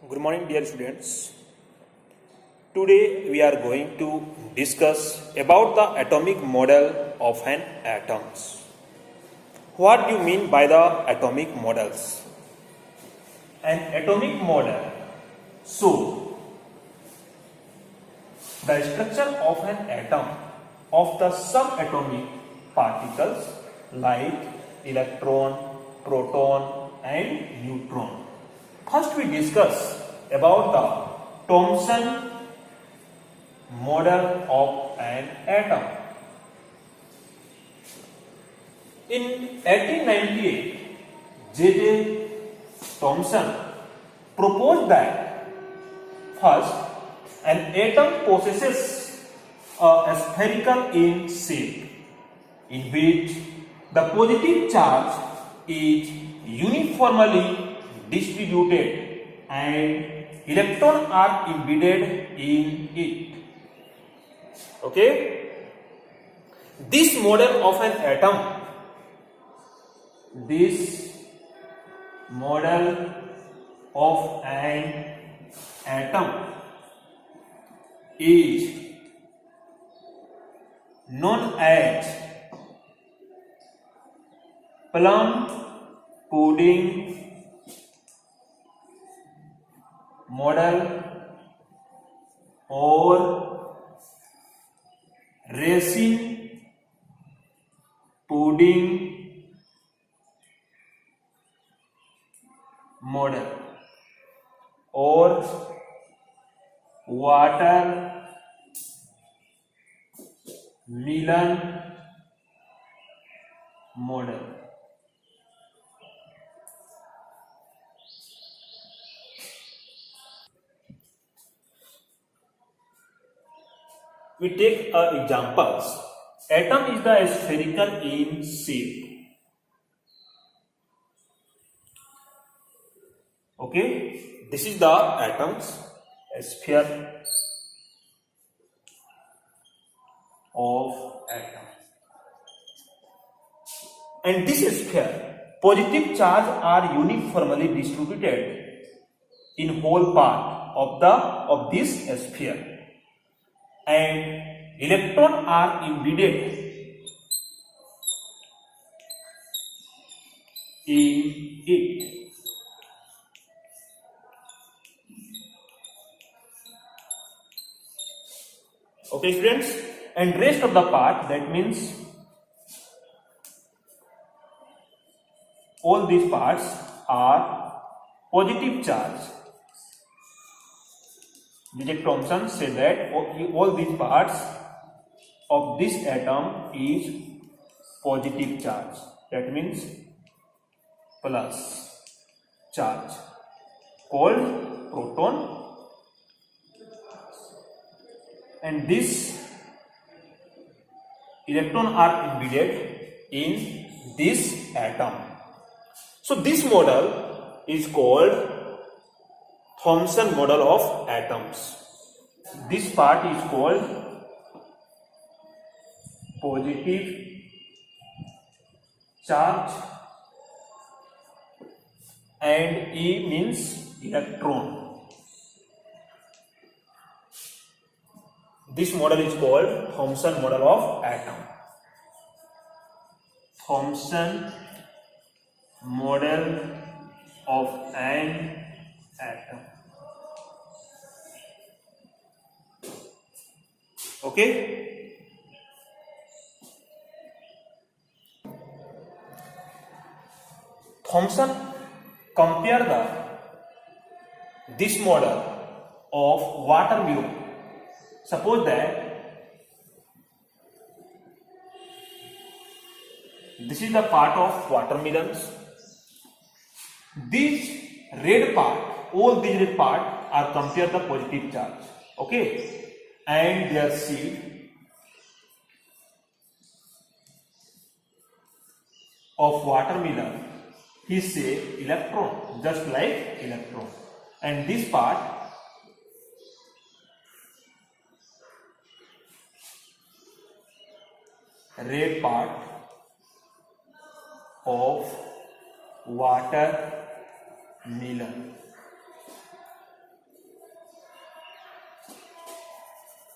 Good morning, dear students. Today we are going to discuss about the atomic model of an atoms. What do you mean by the atomic models? An atomic model shows the structure of an atom of the subatomic particles like electron, proton and neutron. First we discuss about the Thomson model of an atom. In 1898, J.J. Thomson proposed that first an atom possesses a spherical in shape in which the positive charge is uniformly distributed and electrons are embedded in it. Okay? This model of an atom, is known as plum pudding model or raisin pudding model or watermelon model. We take examples. Atom is the spherical in shape. Okay, this is the atoms, a sphere of atom. And this sphere, positive charge are uniformly distributed in whole part of this sphere. And electrons are embedded in it. Okay, students, and rest of the part, that means all these parts are positive charge. J.J. Thomson said that all these parts of this atom is positive charge. That means plus charge called proton, and this electron are embedded in this atom. So this model is called Thomson model of atoms. This part is called positive charge and E means electron. This model is called Thomson model of atom. Thomson model of an atom. Okay? Thomson compared this model of watermelon. Suppose that this is the part of watermelons. This red part, all these red part are compared the positive charge. Okay? And their seed of watermelon is say electron, just like electron. And this part red part of watermelon.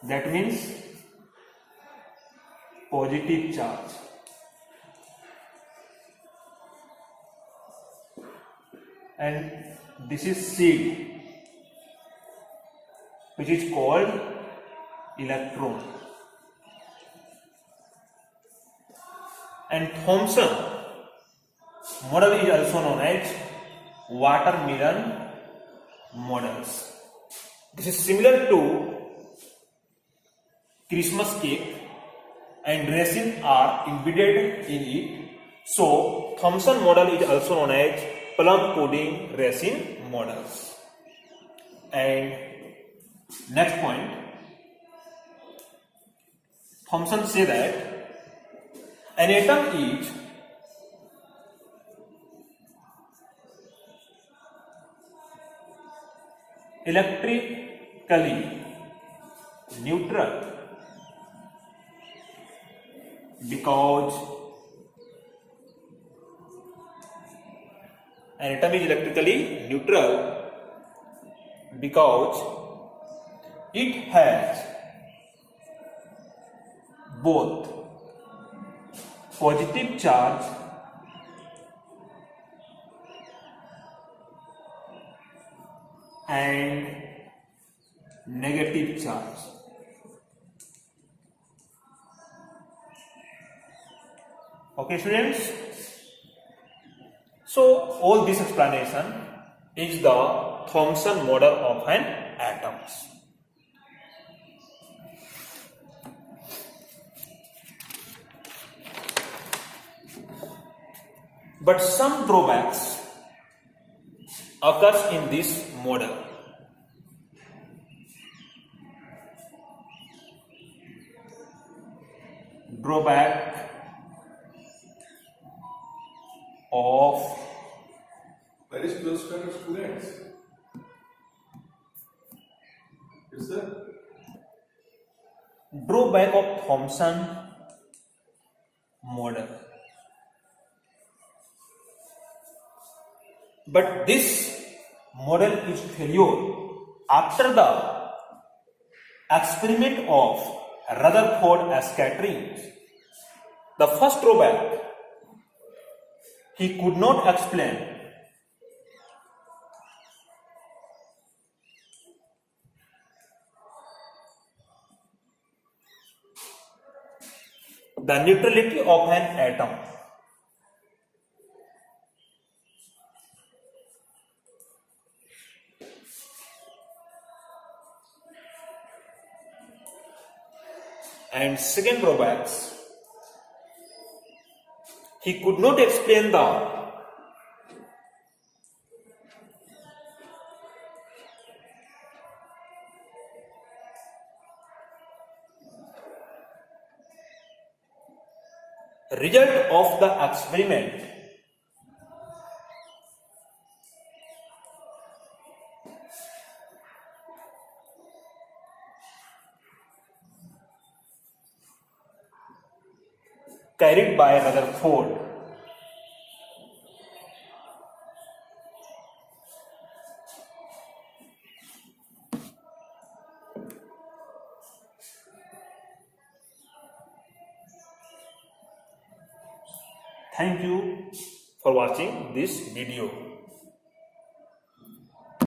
that means positive charge. And this is seed, which is called electron. And Thomson model is also known as watermelon models. This is similar to Christmas cake, and raisins are embedded in it. So Thomson model is also known as plum pudding raisin models. And next point, Thomson say that an atom is electrically neutral because an atom is electrically neutral because it has both positive charge and negative charge. Okay, students. So all this explanation is the Thomson model of an atom. But some drawbacks occurs in this model. Drawback of Where is close friend of students? Is there? drawback of Thomson model. But this model is failure after the experiment of Rutherford scattering. The first drawback, he could not explain the neutrality of an atom. And second drawbacks, he could not explain the result of the experiment carried by Rutherford. Thank you for watching this video.